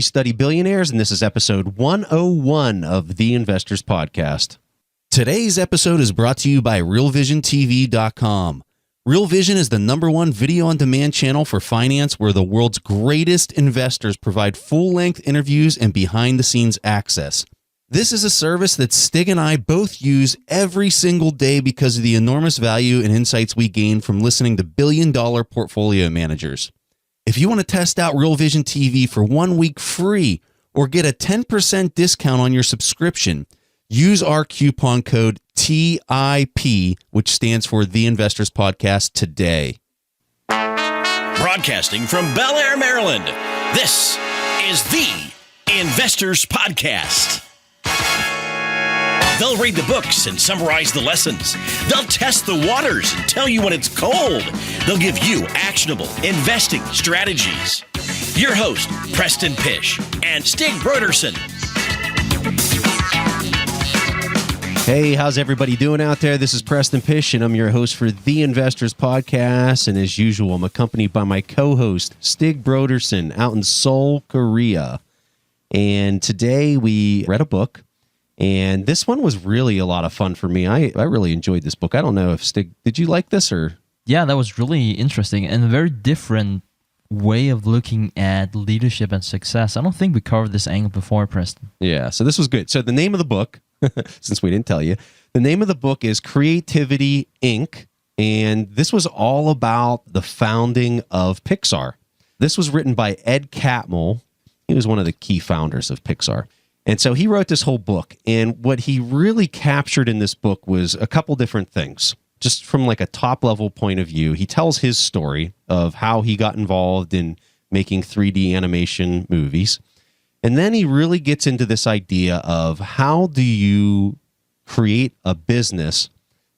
We study billionaires, and this is episode 101 of The Investors Podcast. Today's episode is brought to you by RealVisionTV.com. Real Vision is the #1 video-on-demand channel for finance where the world's greatest investors provide full-length interviews and behind-the-scenes access. This is a service that Stig and I both use every single day because of the enormous value and insights we gain from listening to billion-dollar portfolio managers. If you want to test out Real Vision TV for 1 week free or get a 10% discount on your subscription, use our coupon code TIP, which stands for The Investors Podcast, today. Broadcasting from Bel Air, Maryland, this is The Investors Podcast. They'll read the books and summarize the lessons. They'll test the waters and tell you when it's cold. They'll give you actionable investing strategies. Your host, Preston Pish and Stig Broderson. Hey, how's everybody doing out there? This is Preston Pish, and I'm your host for The Investors Podcast. And as usual, I'm accompanied by my co-host, Stig Broderson, out in Seoul, Korea. And today we read a book. And this one was really a lot of fun for me. I really enjoyed this book. I don't know if Stig, did you like this or? Yeah, that was really interesting and a very different way of looking at leadership and success. I don't think we covered this angle before, Preston. Yeah, so this was good. So the name of the book, since we didn't tell you, the name of the book is Creativity, Inc. And this was all about the founding of Pixar. This was written by Ed Catmull. He was one of the key founders of Pixar. And so he wrote this whole book, and what he really captured in this book was a couple different things. Just from like a top-level point of view, he tells his story of how he got involved in making 3D animation movies. And then he really gets into this idea of how do you create a business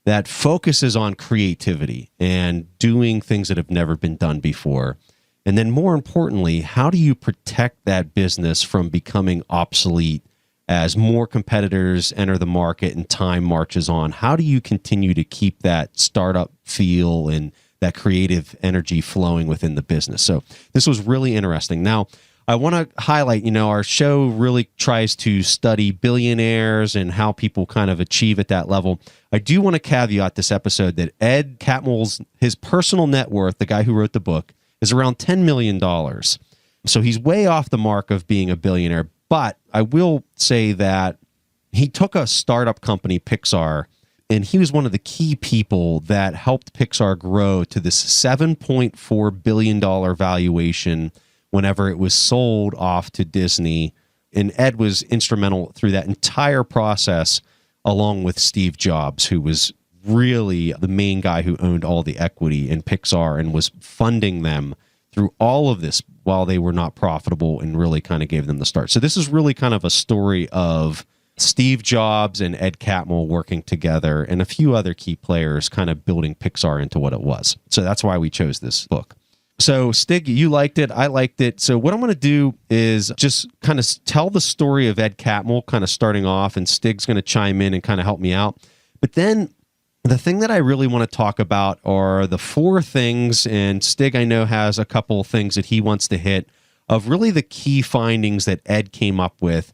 that focuses on creativity and doing things that have never been done before. And then more importantly, how do you protect that business from becoming obsolete as more competitors enter the market and time marches on? How do you continue to keep that startup feel and that creative energy flowing within the business? So this was really interesting. Now, I want to highlight, our show really tries to study billionaires and how people kind of achieve at that level. I do want to caveat this episode that Ed Catmull's, his personal net worth, the guy who wrote the book, is around $10 million. So he's way off the mark of being a billionaire. But I will say that he took a startup company, Pixar, and he was one of the key people that helped Pixar grow to this $7.4 billion valuation whenever it was sold off to Disney. And Ed was instrumental through that entire process, along with Steve Jobs, who was really the main guy who owned all the equity in Pixar and was funding them through all of this while they were not profitable and really kind of gave them the start. So this is really kind of a story of Steve Jobs and Ed Catmull working together and a few other key players kind of building Pixar into what it was. So that's why we chose this book. So Stig, you liked it. I liked it. So what I'm going to do is just kind of tell the story of Ed Catmull, kind of starting off, and Stig's going to chime in and kind of help me out. But then the thing that I really want to talk about are the 4 things, and Stig, I know, has a couple of things that he wants to hit, of really the key findings that Ed came up with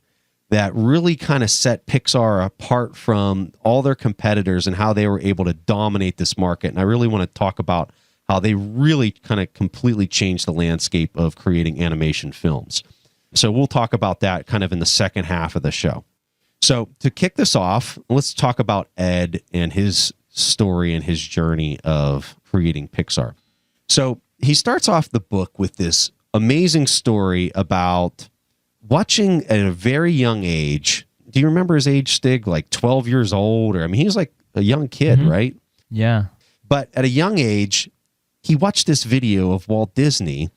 that really kind of set Pixar apart from all their competitors and how they were able to dominate this market. And I really want to talk about how they really kind of completely changed the landscape of creating animation films. So we'll talk about that kind of in the second half of the show. So to kick this off, let's talk about Ed and his story and his journey of creating Pixar. So he starts off the book with this amazing story about watching at a very young age. Do you remember his age, Stig? Like 12 years old? Or, I mean, he was like a young kid, right? Yeah. But at a young age, he watched this video of Walt Disney,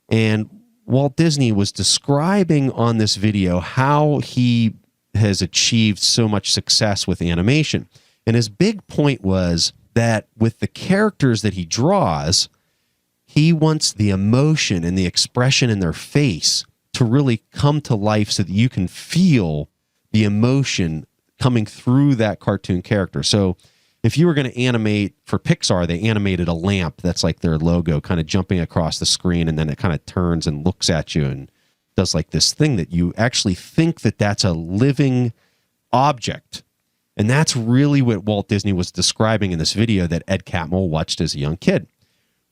and Walt Disney was describing on this video how he has achieved so much success with animation. And his big point was that with the characters that he draws, he wants the emotion and the expression in their face to really come to life so that you can feel the emotion coming through that cartoon character. So if you were going to animate for Pixar, they animated a lamp that's like their logo kind of jumping across the screen, and then it kind of turns and looks at you. And does like this thing that you actually think that that's a living object. And that's really what Walt Disney was describing in this video that Ed Catmull watched as a young kid.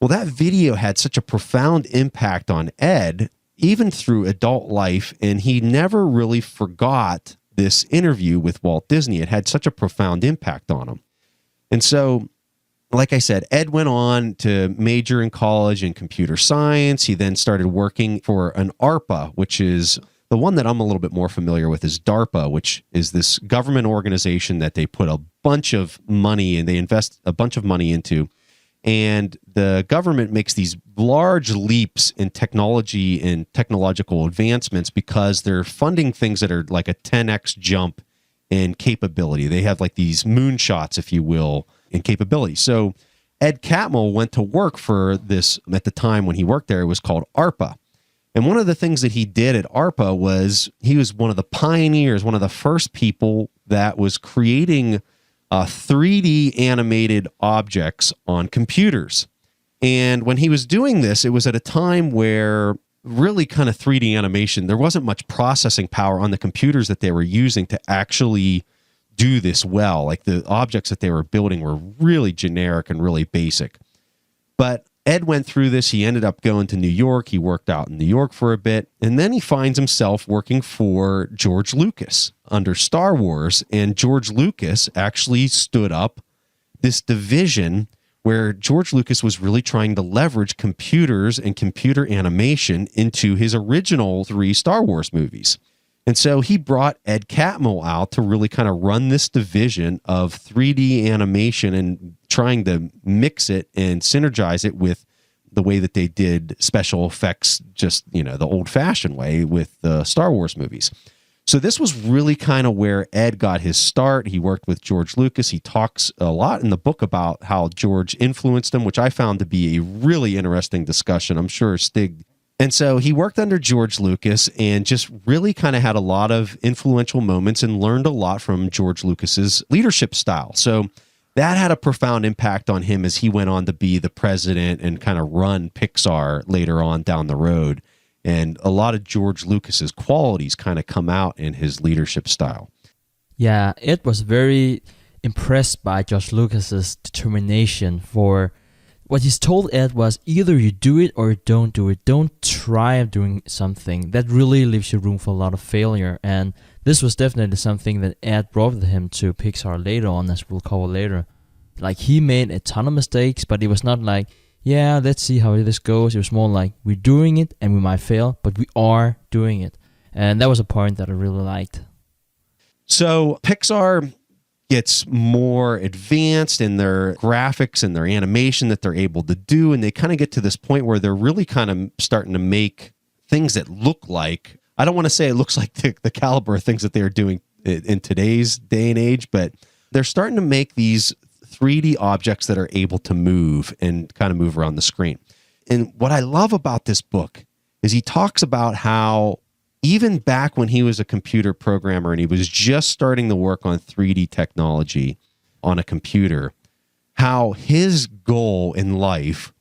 Well, that video had such a profound impact on Ed, even through adult life, and he never really forgot this interview with Walt Disney. It had such a profound impact on him. And so, like I said, Ed went on to major in college in computer science. He then started working for an ARPA, which is the one that I'm a little bit more familiar with is DARPA, which is this government organization that they put a bunch of money and they invest a bunch of money into. And the government makes these large leaps in technology and technological advancements because they're funding things that are like a 10x jump in capability. They have like these moonshots, if you will, in capability. So Ed Catmull went to work for this, at the time when he worked there, it was called ARPA. And one of the things that he did at ARPA was he was one of the pioneers, one of the first people that was creating 3D animated objects on computers. And when he was doing this, it was at a time where really kind of 3D animation, there wasn't much processing power on the computers that they were using to actually do this well. Like the objects that they were building were really generic and really basic. But Ed went through this. He ended up going to New York. He worked out in New York for a bit. And then he finds himself working for George Lucas under Star Wars. And George Lucas actually stood up this division where George Lucas was really trying to leverage computers and computer animation into his original 3 Star Wars movies. And so he brought Ed Catmull out to really kind of run this division of 3D animation and trying to mix it and synergize it with the way that they did special effects, just, you know, the old-fashioned way with the Star Wars movies. So this was really kind of where Ed got his start. He worked with George Lucas. He talks a lot in the book about how George influenced him, which I found to be a really interesting discussion. I'm sure Stig. And so he worked under George Lucas and just really kind of had a lot of influential moments and learned a lot from George Lucas's leadership style. So that had a profound impact on him as he went on to be the president and kind of run Pixar later on down the road. And a lot of George Lucas's qualities kind of come out in his leadership style. Yeah, Ed was very impressed by George Lucas's determination. For what he's told Ed was either you do it or you don't do it. Don't try doing something. That really leaves you room for a lot of failure. And this was definitely something that Ed brought with him to Pixar later on, as we'll cover later. Like, he made a ton of mistakes, but it was not like, yeah, let's see how this goes. It was more like, we're doing it and we might fail, but we are doing it. And that was a point that I really liked. So Pixar gets more advanced in their graphics and their animation that they're able to do. And they kind of get to this point where they're really kind of starting to make things that look like, I don't want to say it looks like the caliber of things that they're doing in today's day and age, but they're starting to make these 3D objects that are able to move and kind of move around the screen. And what I love about this book is he talks about how even back when he was a computer programmer and he was just starting to work on 3D technology on a computer, how his goal in life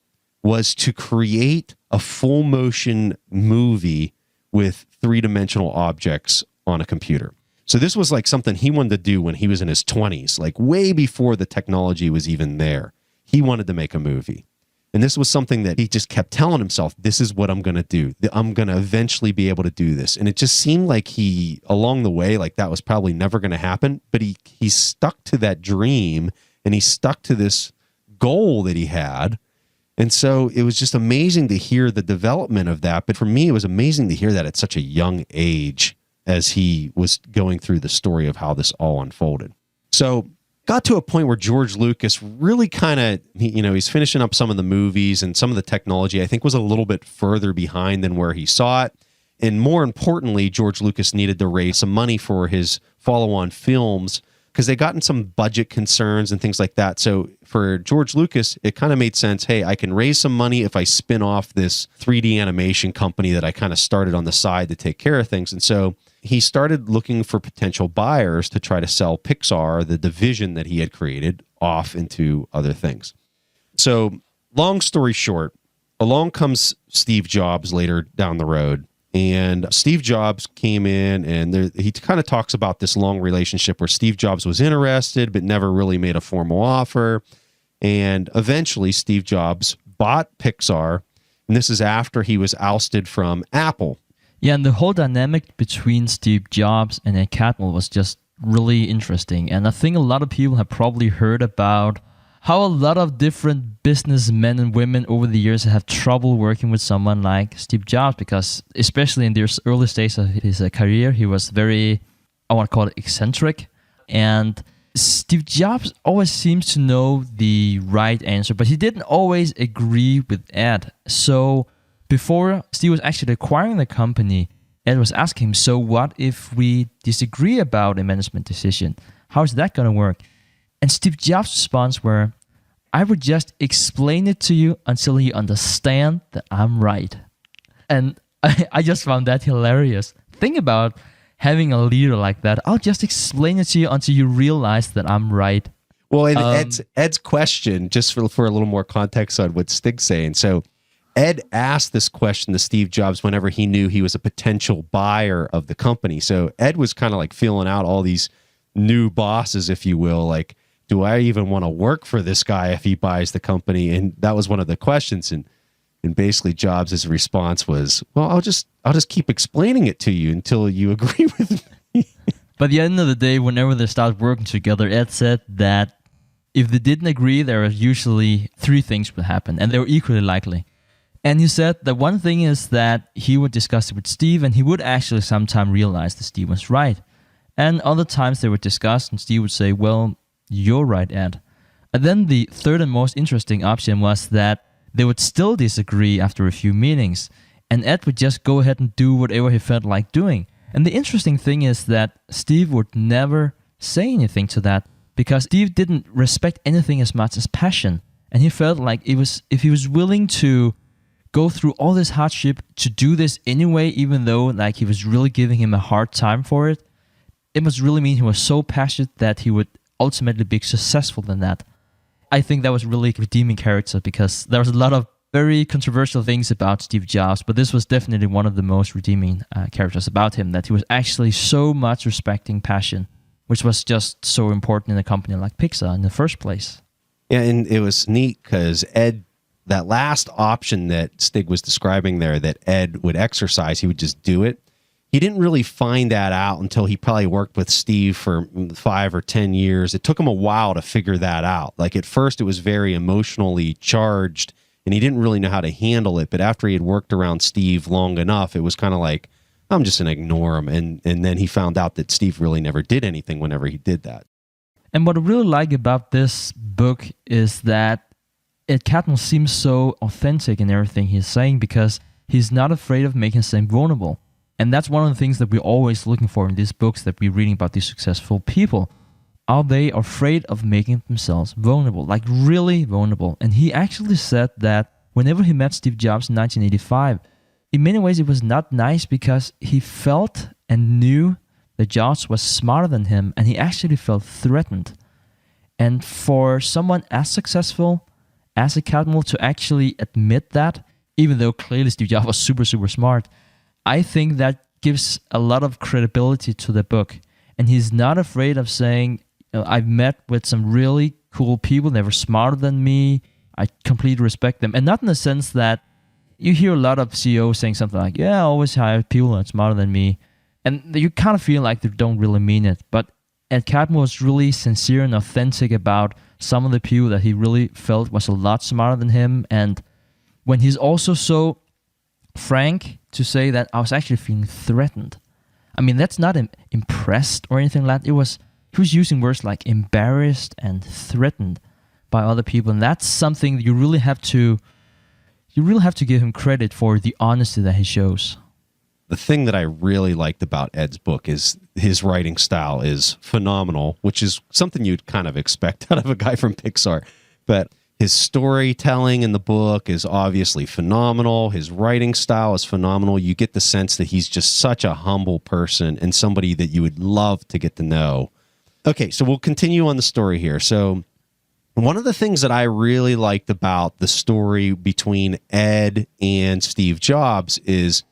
was to create a full motion movie with 3-dimensional objects on a computer. So this was like something he wanted to do when he was in his 20s, like way before the technology was even there. He wanted to make a movie. And this was something that he just kept telling himself, this is what I'm going to do. I'm going to eventually be able to do this. And it just seemed like he, along the way, like that was probably never going to happen. But he stuck to that dream and he stuck to this goal that he had. And so it was just amazing to hear the development of that. But for me, it was amazing to hear that at such a young age as he was going through the story of how this all unfolded. So got to a point where George Lucas really kind of, he's finishing up some of the movies and some of the technology, I think, was a little bit further behind than where he saw it. And more importantly, George Lucas needed to raise some money for his follow-on films because they got in some budget concerns and things like that. So for George Lucas, it kind of made sense, hey, I can raise some money if I spin off this 3D animation company that I kind of started on the side to take care of things. And so he started looking for potential buyers to try to sell Pixar, the division that he had created, off into other things. So long story short, along comes Steve Jobs later down the road, And Steve Jobs came in, and he kind of talks about this long relationship where Steve Jobs was interested but never really made a formal offer. And eventually Steve Jobs bought Pixar, and this is after he was ousted from Apple. Yeah, and the whole dynamic between Steve Jobs and Ed Catmull was just really interesting. And I think a lot of people have probably heard about how a lot of different businessmen and women over the years have trouble working with someone like Steve Jobs, because especially in the early stages of his career, he was very, I want to call it eccentric. And Steve Jobs always seems to know the right answer, but he didn't always agree with Ed. So before Steve was actually acquiring the company, Ed was asking him, so what if we disagree about a management decision? How is that going to work? And Steve Jobs' response were, I would just explain it to you until you understand that I'm right. And I just found that hilarious. Think about having a leader like that. I'll just explain it to you until you realize that I'm right. Well, and Ed's question, just for a little more context on what Stig's saying. So Ed asked this question to Steve Jobs whenever he knew he was a potential buyer of the company. So Ed was kind of like feeling out all these new bosses, if you will, like, do I even want to work for this guy if he buys the company? And that was one of the questions. And basically Jobs' response was, well, I'll just keep explaining it to you until you agree with me. But at the end of the day, whenever they start working together, Ed said that if they didn't agree, there are usually three things would happen, and they were equally likely. And he said that one thing is that he would discuss it with Steve, and he would actually sometime realize that Steve was right. And other times they would discuss, and Steve would say, well, you're right, Ed. And then the third and most interesting option was that they would still disagree after a few meetings, and Ed would just go ahead and do whatever he felt like doing. And the interesting thing is that Steve would never say anything to that, because Steve didn't respect anything as much as passion. And he felt like if he was willing to go through all this hardship to do this anyway, even though like he was really giving him a hard time for it, it must really mean he was so passionate that he would ultimately be successful than that. I think that was really a redeeming character, because there was a lot of very controversial things about Steve Jobs, but this was definitely one of the most redeeming characters about him, that he was actually so much respecting passion, which was just so important in a company like Pixar in the first place. Yeah, and it was neat because Ed, that last option that Stig was describing there, that Ed would exercise, he would just do it. He didn't really find that out until he probably worked with Steve for 5 or 10 years. It took him a while to figure that out. Like at first it was very emotionally charged and he didn't really know how to handle it. But after he had worked around Steve long enough, it was kind of like, I'm just going to ignore him. And then he found out that Steve really never did anything whenever he did that. And what I really like about this book is that Ed Catmull seems so authentic in everything he's saying, because he's not afraid of making himself vulnerable. And that's one of the things that we're always looking for in these books that we're reading about these successful people. Are they afraid of making themselves vulnerable, like really vulnerable? And he actually said that whenever he met Steve Jobs in 1985, in many ways it was not nice, because he felt and knew that Jobs was smarter than him, and he actually felt threatened. And for someone as successful as a Catmull to actually admit that, even though clearly Steve Jobs was super, super smart, I think that gives a lot of credibility to the book. And he's not afraid of saying, I've met with some really cool people, they were smarter than me, I completely respect them. And not in the sense that you hear a lot of CEOs saying something like, yeah, I always hire people that are smarter than me. And you kind of feel like they don't really mean it. But Ed Catmull was really sincere and authentic about some of the people that he really felt was a lot smarter than him. And when he's also so frank to say that I was actually feeling threatened. I mean, that's not impressed or anything like that. He was using words like embarrassed and threatened by other people. And that's something you really have to give him credit for, the honesty that he shows. The thing that I really liked about Ed's book is his writing style is phenomenal, which is something you'd kind of expect out of a guy from Pixar. But his storytelling in the book is obviously phenomenal. His writing style is phenomenal. You get the sense that he's just such a humble person and somebody that you would love to get to know. Okay, so we'll continue on the story here. So one of the things that I really liked about the story between Ed and Steve Jobs is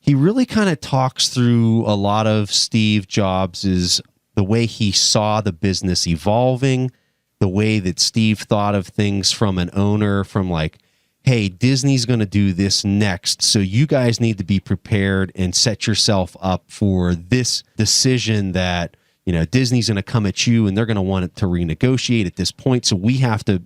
he really kind of talks through a lot of Steve Jobs' the way he saw the business evolving, the way that Steve thought of things from an owner, from like, hey, Disney's going to do this next, so you guys need to be prepared and set yourself up for this decision that, you know, Disney's going to come at you and they're going to want it to renegotiate at this point. So we have to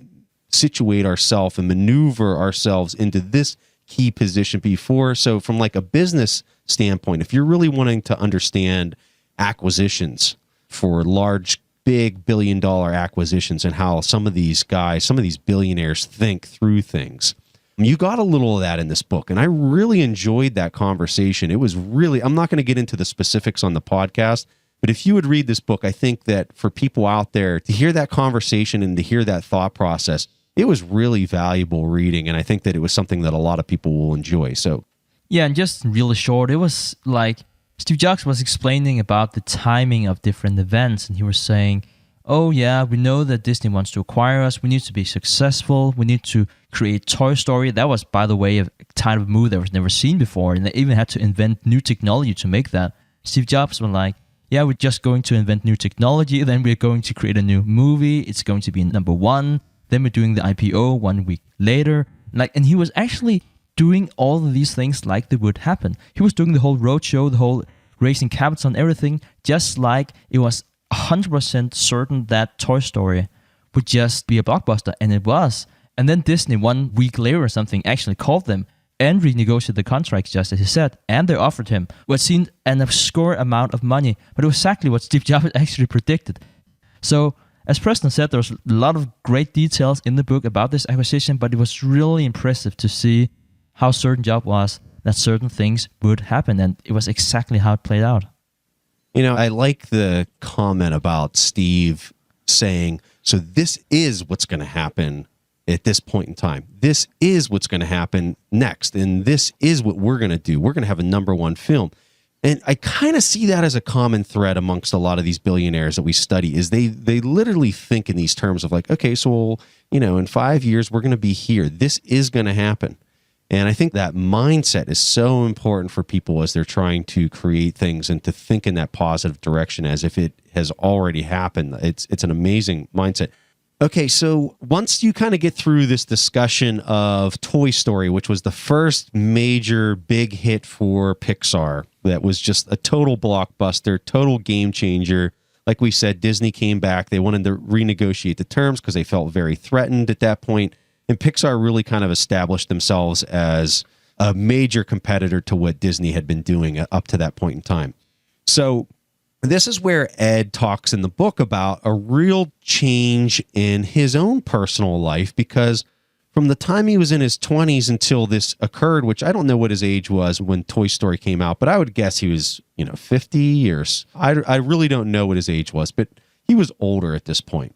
situate ourselves and maneuver ourselves into this key position before. So from like a business standpoint, if you're really wanting to understand acquisitions for large, big billion-dollar acquisitions and how some of these guys, some of these billionaires think through things, you got a little of that in this book. And I really enjoyed that conversation. It was really, I'm not going to get into the specifics on the podcast, but if you would read this book, I think that for people out there to hear that conversation and to hear that thought process, it was really valuable reading. And I think that it was something that a lot of people will enjoy. So, yeah, and just really short, it was like Steve Jobs was explaining about the timing of different events. And he was saying, oh yeah, we know that Disney wants to acquire us. We need to be successful. We need to create Toy Story. That was, by the way, a type of movie that was never seen before. And they even had to invent new technology to make that. Steve Jobs was like, yeah, we're just going to invent new technology. Then we're going to create a new movie. It's going to be number one. Then we're doing the IPO 1 week later. And he was actually doing all of these things like they would happen. He was doing the whole roadshow, the whole raising capital and everything, just like it was 100% certain that Toy Story would just be a blockbuster, and it was. And then Disney 1 week later or something actually called them and renegotiated the contracts, just as he said, and they offered him what seemed an obscure amount of money, but it was exactly what Steve Jobs actually predicted. So, as Preston said, there was a lot of great details in the book about this acquisition, but it was really impressive to see how certain Jobs was that certain things would happen, and it was exactly how it played out. You know, I like the comment about Steve saying, so this is what's going to happen at this point in time. This is what's going to happen next. And this is what we're going to do. We're going to have a number one film. And I kind of see that as a common thread amongst a lot of these billionaires that we study, is they literally think in these terms of like, okay, so, you know, in 5 years, we're going to be here. This is going to happen. And I think that mindset is so important for people as they're trying to create things and to think in that positive direction as if it has already happened. It's an amazing mindset. Okay, so once you kind of get through this discussion of Toy Story, which was the first major big hit for Pixar, that was just a total blockbuster, total game changer. Like we said, Disney came back. They wanted to renegotiate the terms because they felt very threatened at that point. And Pixar really kind of established themselves as a major competitor to what Disney had been doing up to that point in time. So this is where Ed talks in the book about a real change in his own personal life, because from the time he was in his 20s until this occurred, which I don't know what his age was when Toy Story came out, but I would guess he was, 50 years. I really don't know what his age was, but he was older at this point.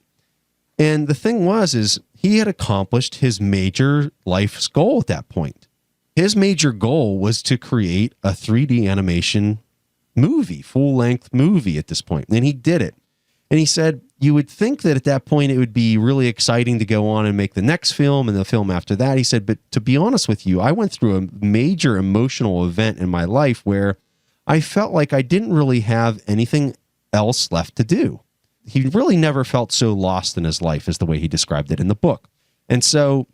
And the thing is he had accomplished his major life's goal at that point. His major goal was to create a 3D animation movie, full-length movie at this point. And he did it. And he said, you would think that at that point it would be really exciting to go on and make the next film and the film after that. He said, but to be honest with you, I went through a major emotional event in my life where I felt like I didn't really have anything else left to do. He really never felt so lost in his life, is the way he described it in the book. And so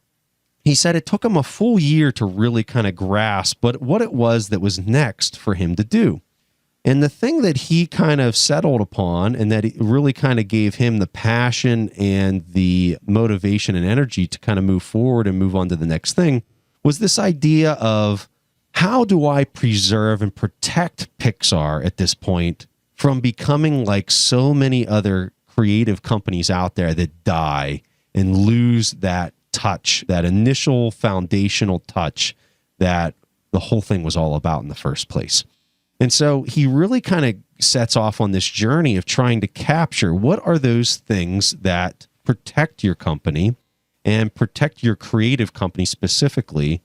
he said it took him a full year to really kind of grasp what it was that was next for him to do. And the thing that he kind of settled upon, and that it really kind of gave him the passion and the motivation and energy to kind of move forward and move on to the next thing, was this idea of, how do I preserve and protect Pixar at this point from becoming like so many other creative companies out there that die and lose that touch, that initial foundational touch that the whole thing was all about in the first place. And so he really kind of sets off on this journey of trying to capture what are those things that protect your company and protect your creative company specifically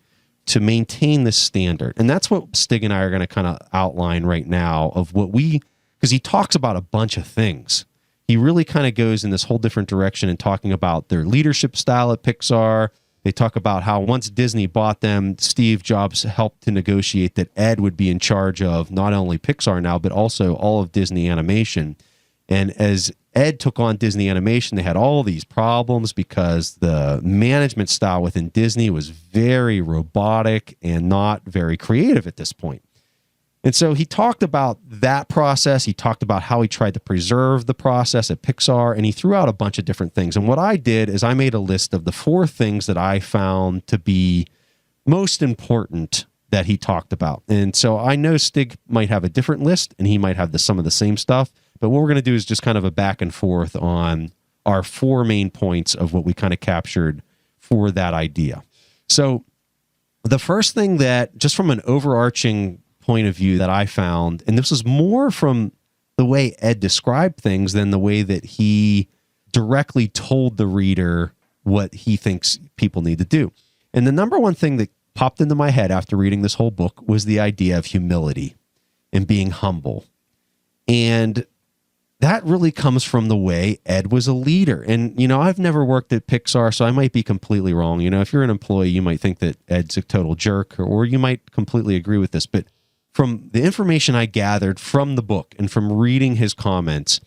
to maintain this standard. And that's what Stig and I are going to kind of outline right now of what because he talks about a bunch of things. He really kind of goes in this whole different direction and talking about their leadership style at Pixar, They talk about how once Disney bought them, Steve Jobs helped to negotiate that Ed would be in charge of not only Pixar now, but also all of Disney Animation. And as Ed took on Disney Animation, they had all these problems because the management style within Disney was very robotic and not very creative at this point. And so he talked about that process. He talked about how he tried to preserve the process at Pixar, and he threw out a bunch of different things. And what I did is I made a list of the 4 things that I found to be most important that he talked about. And so I know Stig might have a different list, and he might have some of the same stuff. But what we're going to do is just kind of a back and forth on our 4 main points of what we kind of captured for that idea. So the first thing that, just from an overarching point of view that I found, and this was more from the way Ed described things than the way that he directly told the reader what he thinks people need to do. And the number one thing that popped into my head after reading this whole book was the idea of humility and being humble. And that really comes from the way Ed was a leader. And, I've never worked at Pixar, so I might be completely wrong. If you're an employee, you might think that Ed's a total jerk, or you might completely agree with this. But from the information I gathered from the book and from reading his comments,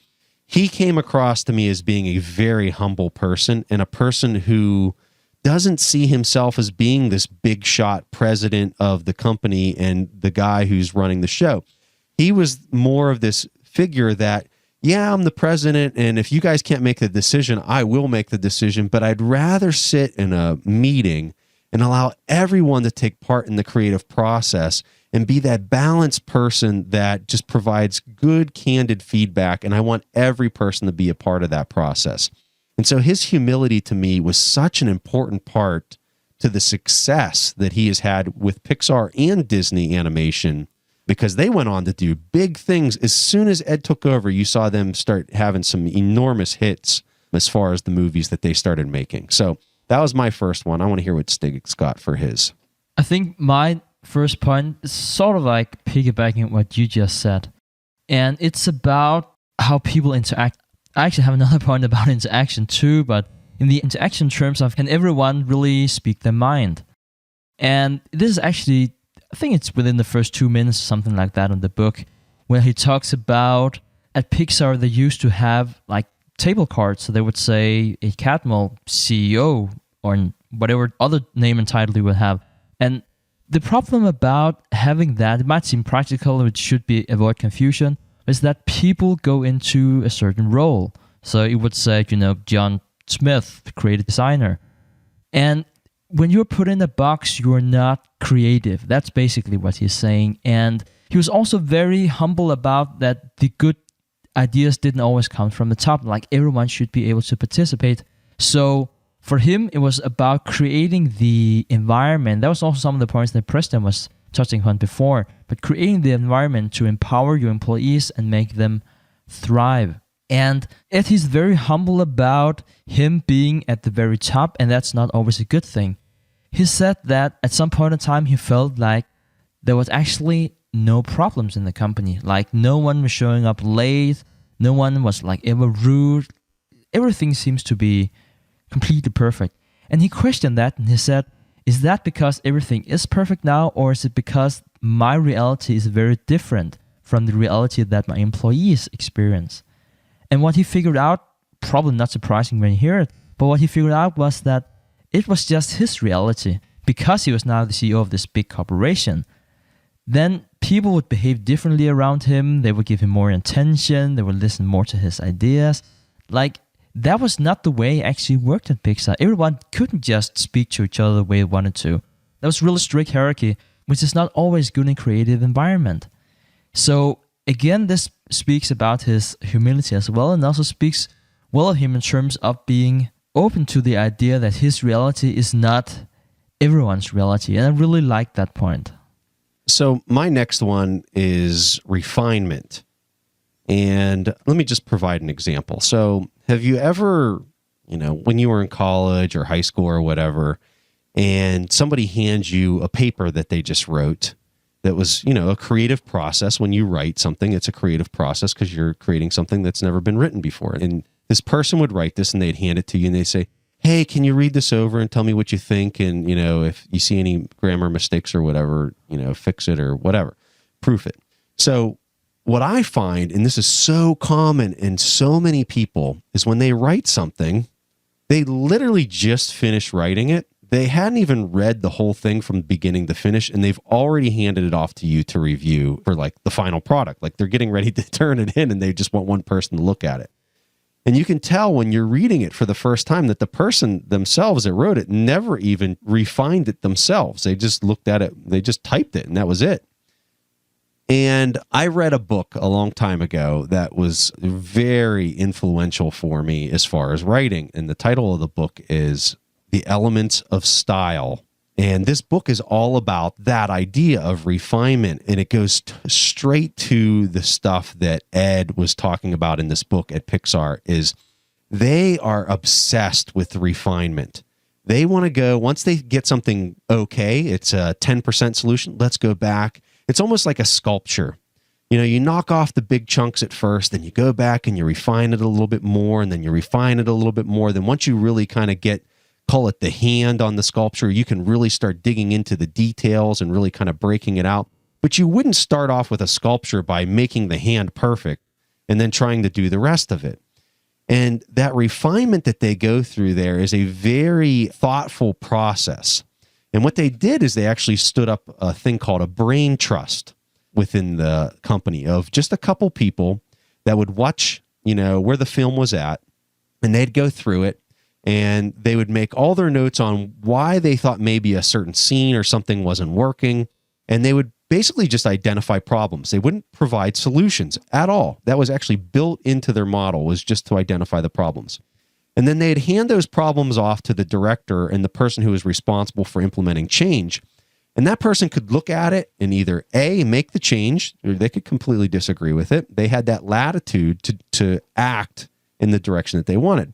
he came across to me as being a very humble person and a person who doesn't see himself as being this big shot president of the company and the guy who's running the show. He was more of this figure that, yeah, I'm the president, and if you guys can't make the decision, I will make the decision, but I'd rather sit in a meeting and allow everyone to take part in the creative process and be that balanced person that just provides good, candid feedback, and I want every person to be a part of that process. And so his humility to me was such an important part to the success that he has had with Pixar and Disney Animation, because they went on to do big things. As soon as Ed took over, you saw them start having some enormous hits as far as the movies that they started making. So that was my first one. I want to hear what Stig's got for his. I think my first point is sort of like piggybacking on what you just said. And it's about how people interact. I actually have another point about interaction too, but in the interaction terms of, can everyone really speak their mind? And this is actually, I think it's within the first 2 minutes, something like that in the book, where he talks about at Pixar, they used to have like table cards. So they would say a Catmull CEO or whatever other name and title he would have. And the problem about having that, it might seem practical, it should be avoid confusion, is that people go into a certain role. So it would say, John Smith, the creative designer. And when you're put in a box, you're not creative. That's basically what he's saying. And he was also very humble about that the good ideas didn't always come from the top. Like everyone should be able to participate. So for him, it was about creating the environment. That was also some of the points that Preston was touching on before. But creating the environment to empower your employees and make them thrive. And Ed, he's very humble about him being at the very top, and that's not always a good thing. He said that at some point in time, he felt like there was actually no problems in the company. Like no one was showing up late. No one was like ever rude. Everything seems to be completely perfect. And he questioned that, and he said, is that because everything is perfect now, or is it because my reality is very different from the reality that my employees experience? And what he figured out, probably not surprising when you hear it, but what he figured out was that it was just his reality. Because he was now the CEO of this big corporation, then people would behave differently around him. They would give him more attention. They would listen more to his ideas. Like, that was not the way it actually worked at Pixar. Everyone couldn't just speak to each other the way they wanted to. That was really strict hierarchy, which is not always good in creative environment. So again, this speaks about his humility as well, and also speaks well of him in terms of being open to the idea that his reality is not everyone's reality. And I really like that point. So my next one is refinement. And let me just provide an example. So have you ever, when you were in college or high school or whatever, and somebody hands you a paper that they just wrote that was, a creative process. When you write something, it's a creative process because you're creating something that's never been written before. And this person would write this and they'd hand it to you and they'd say, hey, can you read this over and tell me what you think? And, if you see any grammar mistakes or whatever, fix it or whatever, proof it. So what I find, and this is so common in so many people, is when they write something, they literally just finished writing it. They hadn't even read the whole thing from beginning to finish, and they've already handed it off to you to review for like the final product. Like they're getting ready to turn it in, and they just want one person to look at it. And you can tell when you're reading it for the first time that the person themselves that wrote it never even refined it themselves. They just looked at it, they just typed it, and that was it. And I read a book a long time ago that was very influential for me as far as writing. And the title of the book is The Elements of Style. And this book is all about that idea of refinement. And it goes straight to the stuff that Ed was talking about in this book at Pixar, is they are obsessed with refinement. They want to go, once they get something okay, it's a 10% solution, let's go back. It's almost like a sculpture. You knock off the big chunks at first, then you go back and you refine it a little bit more, and then you refine it a little bit more. Then once you really kind of call it the hand on the sculpture, you can really start digging into the details and really kind of breaking it out. But you wouldn't start off with a sculpture by making the hand perfect and then trying to do the rest of it. And that refinement that they go through there is a very thoughtful process. And what they did is they actually stood up a thing called a brain trust within the company of just a couple people that would watch, where the film was at, and they'd go through it, and they would make all their notes on why they thought maybe a certain scene or something wasn't working, and they would basically just identify problems. They wouldn't provide solutions at all. That was actually built into their model, was just to identify the problems. And then they'd hand those problems off to the director and the person who was responsible for implementing change. And that person could look at it and either A, make the change, or they could completely disagree with it. They had that latitude to act in the direction that they wanted.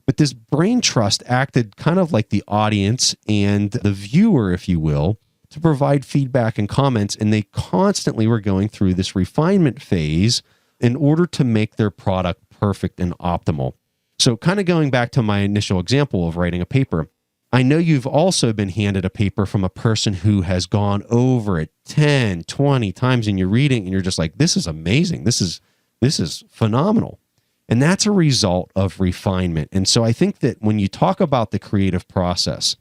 But this brain trust acted kind of like the audience and the viewer, if you will, to provide feedback and comments. And they constantly were going through this refinement phase in order to make their product perfect and optimal. So kind of going back to my initial example of writing a paper, I know you've also been handed a paper from a person who has gone over it 10, 20 times, and you're reading and you're just like, this is amazing. This is phenomenal. And that's a result of refinement. And so I think that when you talk about the creative process,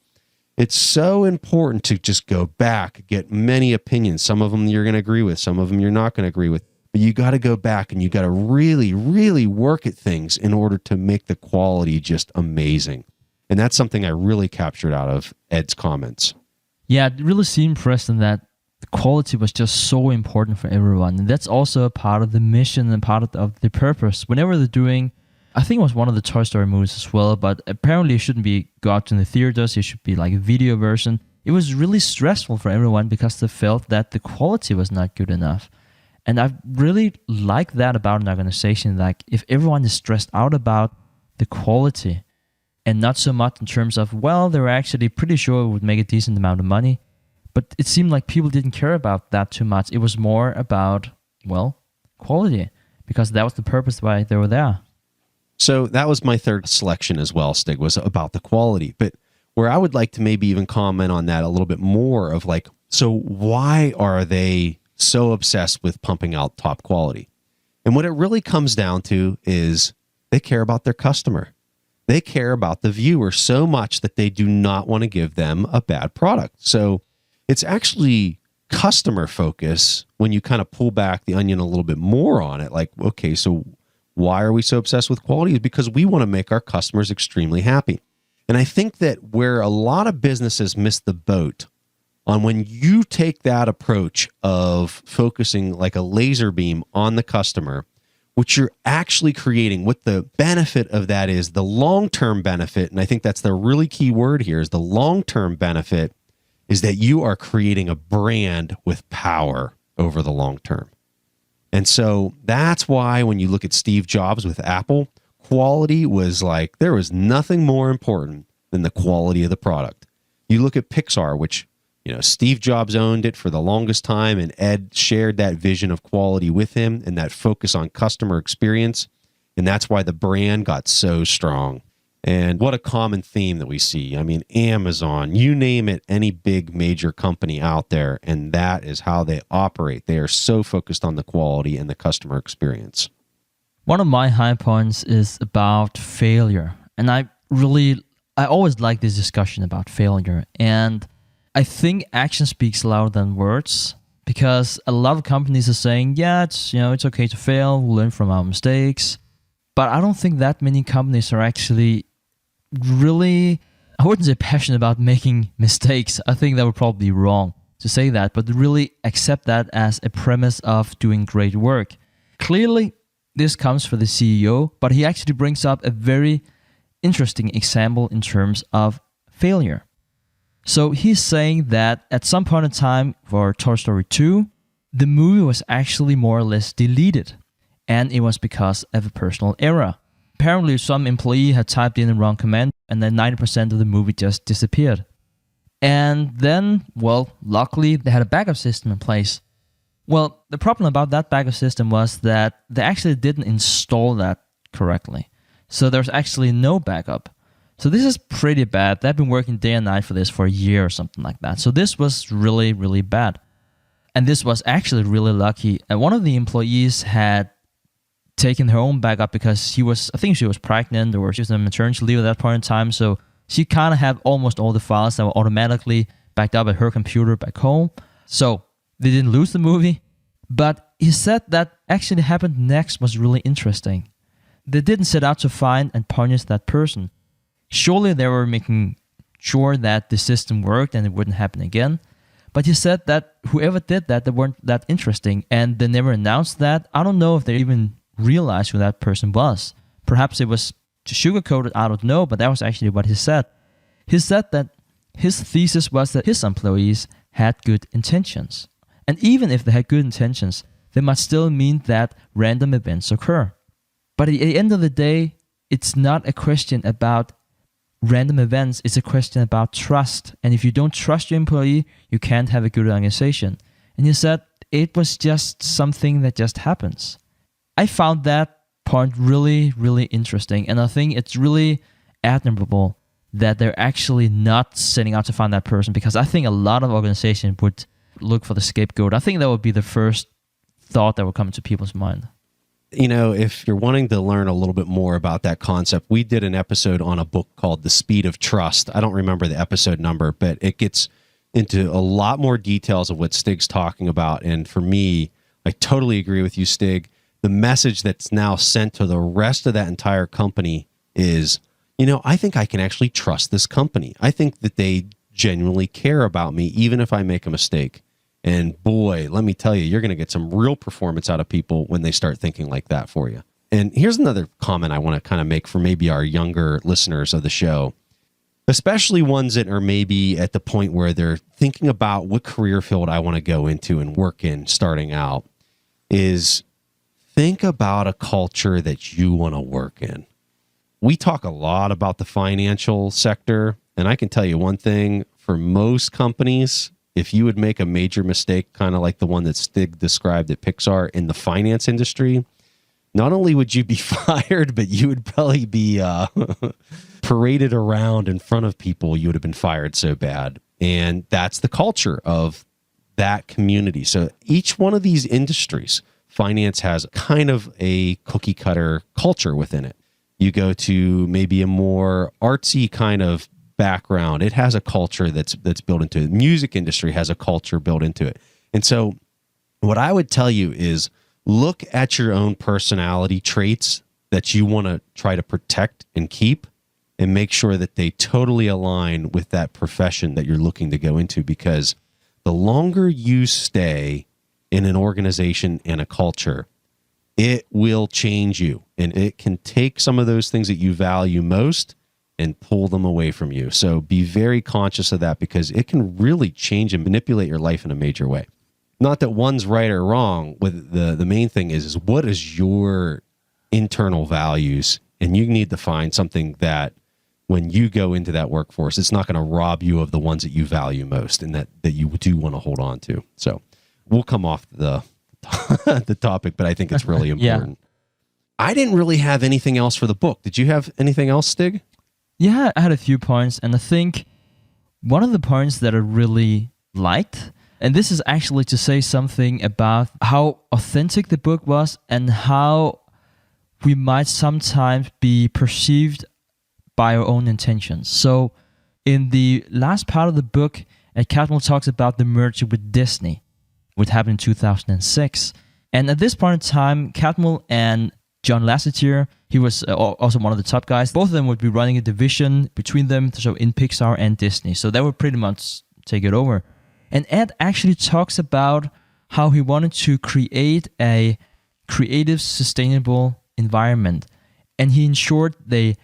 it's so important to just go back, get many opinions. Some of them you're going to agree with, some of them you're not going to agree with. But you got to go back and you got to really, really work at things in order to make the quality just amazing. And that's something I really captured out of Ed's comments. Yeah, it really seemed, Preston, that the quality was just so important for everyone. And that's also a part of the mission and part of the purpose. Whenever they're doing, I think it was one of the Toy Story movies as well, but apparently it shouldn't be go out to the theaters. It should be like a video version. It was really stressful for everyone because they felt that the quality was not good enough. And I really like that about an organization. Like if everyone is stressed out about the quality and not so much in terms of, well, they're actually pretty sure it would make a decent amount of money. But it seemed like people didn't care about that too much. It was more about, well, quality, because that was the purpose why they were there. So that was my third selection as well, Stig, was about the quality. But where I would like to maybe even comment on that a little bit more of like, so why are they so obsessed with pumping out top quality? And what it really comes down to is they care about their customer. They care about the viewer so much that they do not want to give them a bad product. So it's actually customer focus when you kind of pull back the onion a little bit more on it. Like, okay, so why are we so obsessed with quality? Is because we want to make our customers extremely happy. And I think that where a lot of businesses miss the boat on when you take that approach of focusing like a laser beam on the customer, what you're actually creating, what the benefit of that is, the long-term benefit, and I think that's the really key word here, is the long-term benefit is that you are creating a brand with power over the long term. And so that's why when you look at Steve Jobs with Apple, quality was like, there was nothing more important than the quality of the product. You look at Pixar, which, Steve Jobs owned it for the longest time, and Ed shared that vision of quality with him and that focus on customer experience. And that's why the brand got so strong. And what a common theme that we see. I mean, Amazon, you name it, any big major company out there, and that is how they operate. They are so focused on the quality and the customer experience. One of my high points is about failure. And I always like this discussion about failure. And I think action speaks louder than words, because a lot of companies are saying, yeah, it's okay to fail, we'll learn from our mistakes. But I don't think that many companies are actually really, I wouldn't say passionate about making mistakes. I think that would probably be wrong to say that, but really accept that as a premise of doing great work. Clearly, this comes from the CEO, but he actually brings up a very interesting example in terms of failure. So he's saying that at some point in time for Toy Story 2, the movie was actually more or less deleted, and it was because of a personal error. Apparently, some employee had typed in the wrong command, and then 90% of the movie just disappeared. And then, well, luckily, they had a backup system in place. Well, the problem about that backup system was that they actually didn't install that correctly. So there's actually no backup. So this is pretty bad. They've been working day and night for this for a year or something like that. So this was really, really bad. And this was actually really lucky. And one of the employees had taken her own backup because I think she was pregnant, or she was on maternity leave at that point in time. So she kind of had almost all the files that were automatically backed up at her computer back home. So they didn't lose the movie. But he said that actually happened next was really interesting. They didn't set out to find and punish that person. Surely they were making sure that the system worked and it wouldn't happen again. But he said that whoever did that, they weren't that interesting, and they never announced that. I don't know if they even realized who that person was. Perhaps it was to sugarcoat it, I don't know, but that was actually what he said. He said that his thesis was that his employees had good intentions. And even if they had good intentions, they must still mean that random events occur. But at the end of the day, it's not a question about random events, it's a question about trust. And if you don't trust your employee, you can't have a good organization. And he said it was just something that just happens. I found that point really, really interesting. And I think it's really admirable that they're actually not setting out to find that person, because I think a lot of organizations would look for the scapegoat. I think that would be the first thought that would come into people's mind. If you're wanting to learn a little bit more about that concept, we did an episode on a book called The Speed of Trust. I don't remember the episode number, but it gets into a lot more details of what Stig's talking about. And for me, I totally agree with you, Stig. The message that's now sent to the rest of that entire company is, I think I can actually trust this company. I think that they genuinely care about me, even if I make a mistake. And boy, let me tell you, you're going to get some real performance out of people when they start thinking like that for you. And here's another comment I want to kind of make for maybe our younger listeners of the show, especially ones that are maybe at the point where they're thinking about what career field I want to go into and work in starting out, is think about a culture that you want to work in. We talk a lot about the financial sector, and I can tell you one thing, for most companies, if you would make a major mistake, kind of like the one that Stig described at Pixar in the finance industry, not only would you be fired, but you would probably be paraded around in front of people. You would have been fired so bad. And that's the culture of that community. So each one of these industries, finance has kind of a cookie cutter culture within it. You go to maybe a more artsy kind of background, it has a culture that's built into it. Music industry has a culture built into it. And so what I would tell you is look at your own personality traits that you want to try to protect and keep, and make sure that they totally align with that profession that you're looking to go into, because the longer you stay in an organization and a culture, it will change you, and it can take some of those things that you value most and pull them away from you. So be very conscious of that, because it can really change and manipulate your life in a major way. Not that one's right or wrong. With the main thing is what is your internal values, and you need to find something that when you go into that workforce, it's not going to rob you of the ones that you value most and that you do want to hold on to. So we'll come off the topic, but I think it's really important. Yeah. I didn't really have anything else for the book. Did you have anything else, Stig? Yeah, I had a few points, and I think one of the points that I really liked, and this is actually to say something about how authentic the book was and how we might sometimes be perceived by our own intentions. So in the last part of the book, Catmull talks about the merger with Disney, which happened in 2006. And at this point in time, Catmull and John Lasseter, he was also one of the top guys. Both of them would be running a division between them, so in Pixar and Disney. So they would pretty much take it over. And Ed actually talks about how he wanted to create a creative, sustainable environment. And he ensured the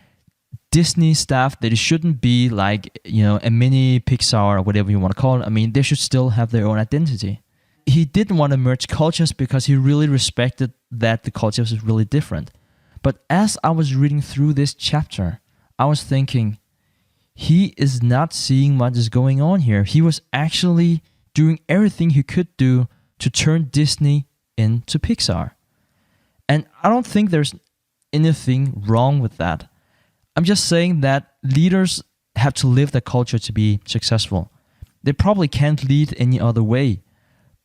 Disney staff that it shouldn't be like, a mini Pixar or whatever you want to call it. I mean, they should still have their own identity. He didn't want to merge cultures because he really respected that the cultures was really different. But as I was reading through this chapter, I was thinking, he is not seeing what is going on here. He was actually doing everything he could do to turn Disney into Pixar. And I don't think there's anything wrong with that. I'm just saying that leaders have to live the culture to be successful. They probably can't lead any other way.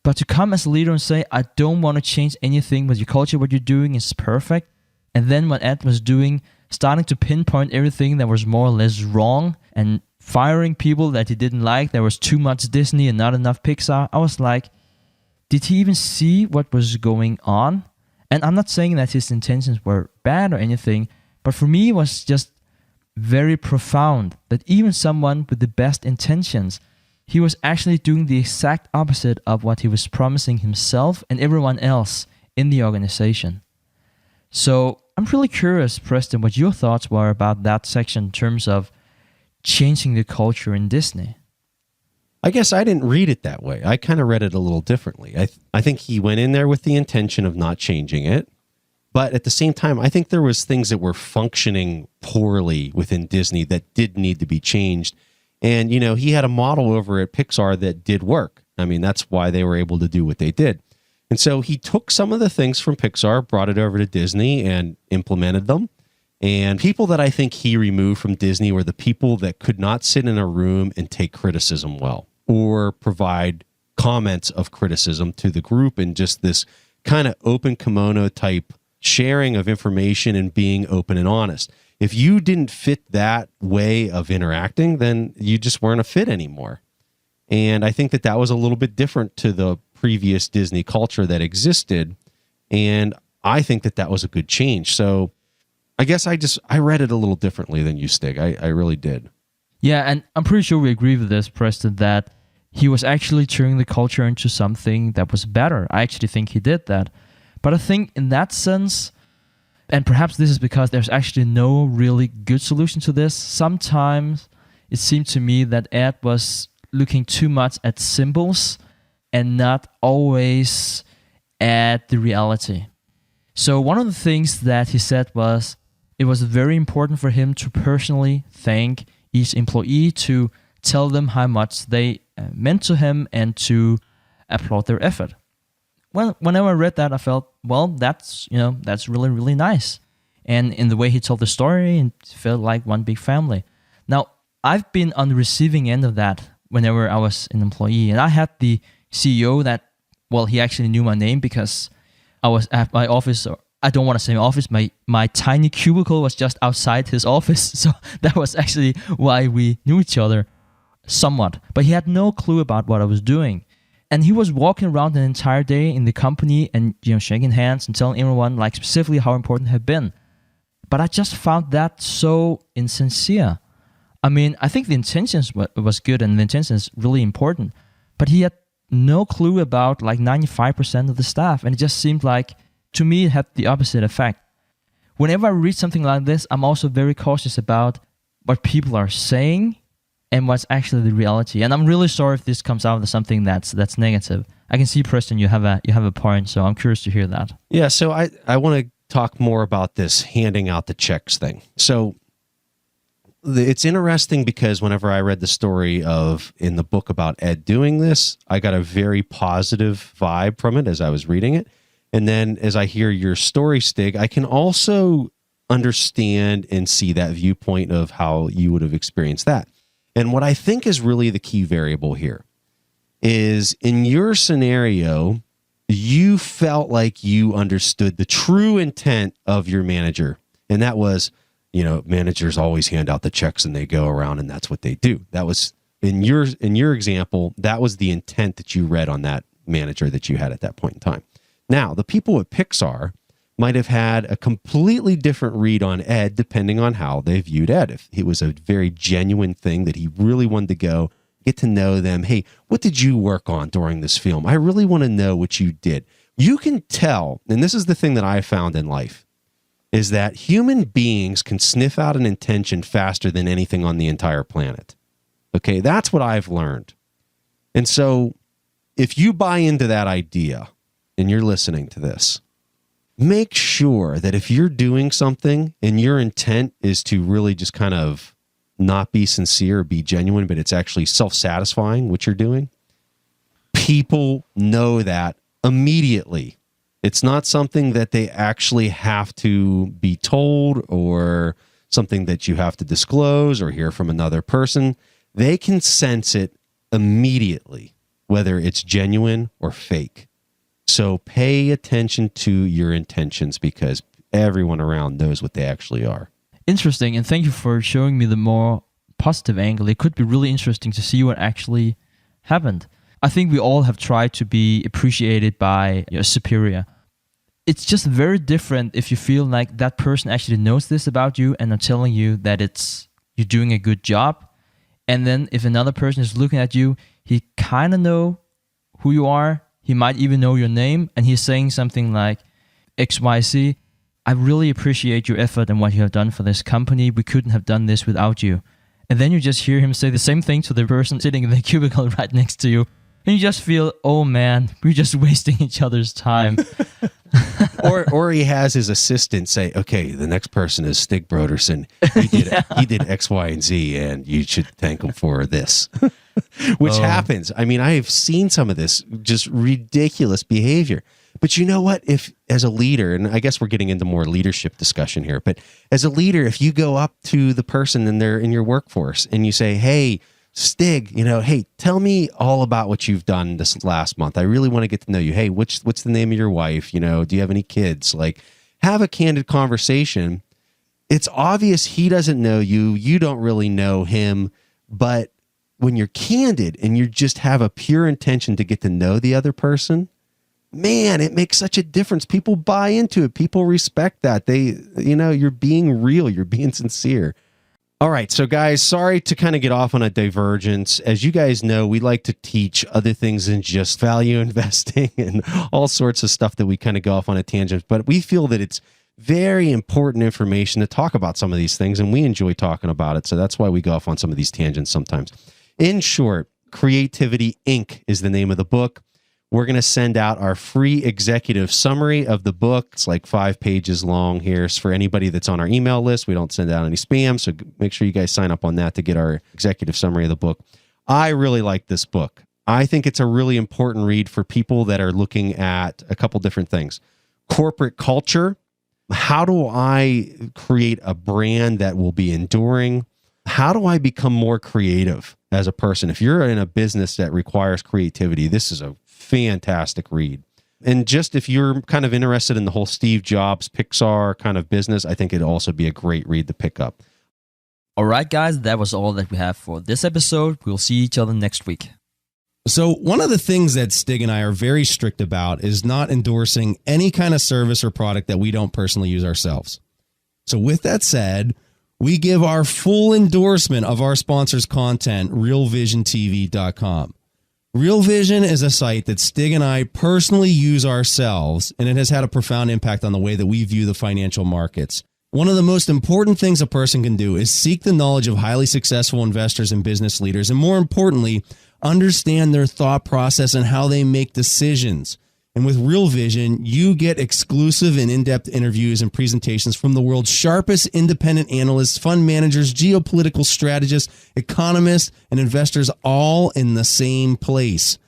But to come as a leader and say, I don't want to change anything with your culture, what you're doing is perfect. And then what Ed was doing, starting to pinpoint everything that was more or less wrong and firing people that he didn't like. There was too much Disney and not enough Pixar. I was like, did he even see what was going on? And I'm not saying that his intentions were bad or anything, but for me it was just very profound that even someone with the best intentions, he was actually doing the exact opposite of what he was promising himself and everyone else in the organization. So I'm really curious, Preston, what your thoughts were about that section in terms of changing the culture in Disney. I guess I didn't read it that way. I kind of read it a little differently. I think he went in there with the intention of not changing it. But at the same time, I think there was things that were functioning poorly within Disney that did need to be changed. And, he had a model over at Pixar that did work. I mean, that's why they were able to do what they did. And so he took some of the things from Pixar, brought it over to Disney and implemented them. And people that I think he removed from Disney were the people that could not sit in a room and take criticism well or provide comments of criticism to the group and just this kind of open kimono type sharing of information and being open and honest. If you didn't fit that way of interacting, then you just weren't a fit anymore. And I think that was a little bit different to the previous Disney culture that existed. And I think that was a good change. So I guess I read it a little differently than you, Stig. I really did. Yeah, and I'm pretty sure we agree with this, Preston, that he was actually turning the culture into something that was better. I actually think he did that. But I think in that sense, and perhaps this is because there's actually no really good solution to this, sometimes it seemed to me that Ed was looking too much at symbols and not always at the reality. So one of the things that he said was it was very important for him to personally thank each employee, to tell them how much they meant to him and to applaud their effort. Well, whenever I read that, I felt, well, that's really, really nice. And in the way he told the story, it felt like one big family. Now, I've been on the receiving end of that whenever I was an employee. And I had the CEO that, well, he actually knew my name because I was at my office, or I don't want to say my office, my tiny cubicle was just outside his office. So that was actually why we knew each other somewhat. But he had no clue about what I was doing. And he was walking around an entire day in the company and shaking hands and telling everyone like specifically how important it had been. But I just found that so insincere. I mean, I think the intentions was good and the intention is really important. But he had no clue about like 95% of the staff. And it just seemed like, to me, it had the opposite effect. Whenever I read something like this, I'm also very cautious about what people are saying and what's actually the reality. And I'm really sorry if this comes out as something that's negative. I can see, Preston, you have a point, so I'm curious to hear that. Yeah, so I want to talk more about this handing out the checks thing. So it's interesting because whenever I read the story in the book about Ed doing this, I got a very positive vibe from it as I was reading it. And then as I hear your story, Stig, I can also understand and see that viewpoint of how you would have experienced that. And what I think is really the key variable here is in your scenario, you felt like you understood the true intent of your manager. And that was, managers always hand out the checks and they go around and that's what they do. That was in your example, that was the intent that you read on that manager that you had at that point in time. Now, the people at Pixar might have had a completely different read on Ed depending on how they viewed Ed. If it was a very genuine thing that he really wanted to go get to know them. Hey, what did you work on during this film? I really want to know what you did. You can tell, and this is the thing that I found in life, is that human beings can sniff out an intention faster than anything on the entire planet. Okay, that's what I've learned. And so if you buy into that idea and you're listening to this, make sure that if you're doing something and your intent is to really just kind of not be sincere or be genuine, but it's actually self-satisfying what you're doing, people know that immediately. It's not something that they actually have to be told or something that you have to disclose or hear from another person. They can sense it immediately, whether it's genuine or fake. So pay attention to your intentions because everyone around knows what they actually are. Interesting, and thank you for showing me the more positive angle. It could be really interesting to see what actually happened. I think we all have tried to be appreciated by your superior. It's just very different if you feel like that person actually knows this about you and are telling you that you're doing a good job. And then if another person is looking at you, he kind of know who you are. He might even know your name, and he's saying something like, XYZ, I really appreciate your effort and what you have done for this company. We couldn't have done this without you. And then you just hear him say the same thing to the person sitting in the cubicle right next to you. And you just feel, oh man, we're just wasting each other's time. or he has his assistant say, okay, the next person is Stig Broderson. He did X, Y, and Z, and you should thank him for this. Which happens. I mean, I have seen some of this just ridiculous behavior. But you know what? If as a leader, and I guess we're getting into more leadership discussion here, but as a leader, if you go up to the person and they're in your workforce and you say, hey, Stig, hey, tell me all about what you've done this last month. I really want to get to know you. Hey, what's the name of your wife? Do you have any kids? Like, have a candid conversation. It's obvious he doesn't know you. You don't really know him. But when you're candid and you just have a pure intention to get to know the other person, man, it makes such a difference. People buy into it. People respect that. You're being real. You're being sincere. All right. So guys, sorry to kind of get off on a divergence. As you guys know, we like to teach other things than just value investing and all sorts of stuff that we kind of go off on a tangent, but we feel that it's very important information to talk about some of these things, and we enjoy talking about it. So that's why we go off on some of these tangents sometimes. In short, Creativity Inc. is the name of the book. We're going to send out our free executive summary of the book. It's like 5 pages long here. It's for anybody that's on our email list. We don't send out any spam, so make sure you guys sign up on that to get our executive summary of the book. I really like this book. I think it's a really important read for people that are looking at a couple different things. Corporate culture. How do I create a brand that will be enduring? How do I become more creative as a person? If you're in a business that requires creativity, this is a fantastic read. And just if you're kind of interested in the whole Steve Jobs, Pixar kind of business, I think it'd also be a great read to pick up. All right, guys, that was all that we have for this episode. We'll see each other next week. So one of the things that Stig and I are very strict about is not endorsing any kind of service or product that we don't personally use ourselves. So with that said, we give our full endorsement of our sponsor's content, realvisiontv.com. Real Vision is a site that Stig and I personally use ourselves, and it has had a profound impact on the way that we view the financial markets. One of the most important things a person can do is seek the knowledge of highly successful investors and business leaders, and more importantly, understand their thought process and how they make decisions. And with Real Vision, you get exclusive and in-depth interviews and presentations from the world's sharpest independent analysts, fund managers, geopolitical strategists, economists, and investors all in the same place.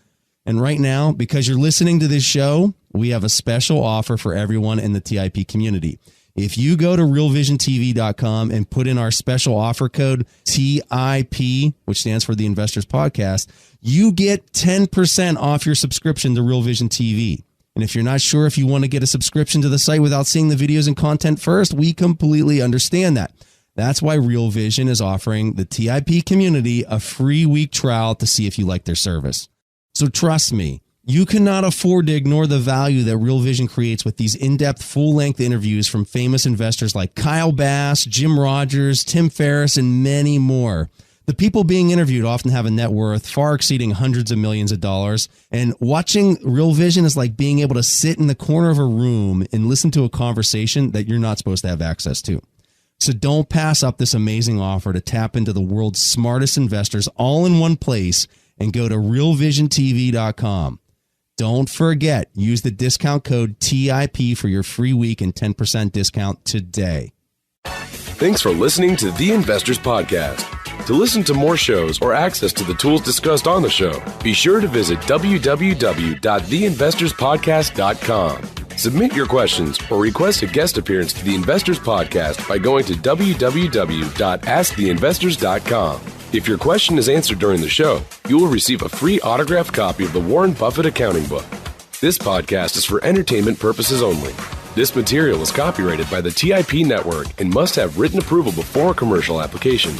And right now, because you're listening to this show, we have a special offer for everyone in the TIP community. If you go to realvisiontv.com and put in our special offer code TIP, which stands for the Investors Podcast, you get 10% off your subscription to Real Vision TV. And if you're not sure if you want to get a subscription to the site without seeing the videos and content first, we completely understand that. That's why Real Vision is offering the TIP community a free week trial to see if you like their service. So trust me, you cannot afford to ignore the value that Real Vision creates with these in-depth, full-length interviews from famous investors like Kyle Bass, Jim Rogers, Tim Ferriss, and many more. The people being interviewed often have a net worth far exceeding hundreds of millions of dollars, and watching Real Vision is like being able to sit in the corner of a room and listen to a conversation that you're not supposed to have access to. So don't pass up this amazing offer to tap into the world's smartest investors all in one place and go to realvisiontv.com. Don't forget, use the discount code TIP for your free week and 10% discount today. Thanks for listening to The Investors Podcast. To listen to more shows or access to the tools discussed on the show, be sure to visit www.theinvestorspodcast.com. Submit your questions or request a guest appearance to The Investors Podcast by going to www.asktheinvestors.com. If your question is answered during the show, you will receive a free autographed copy of the Warren Buffett Accounting Book. This podcast is for entertainment purposes only. This material is copyrighted by the TIP Network and must have written approval before commercial application.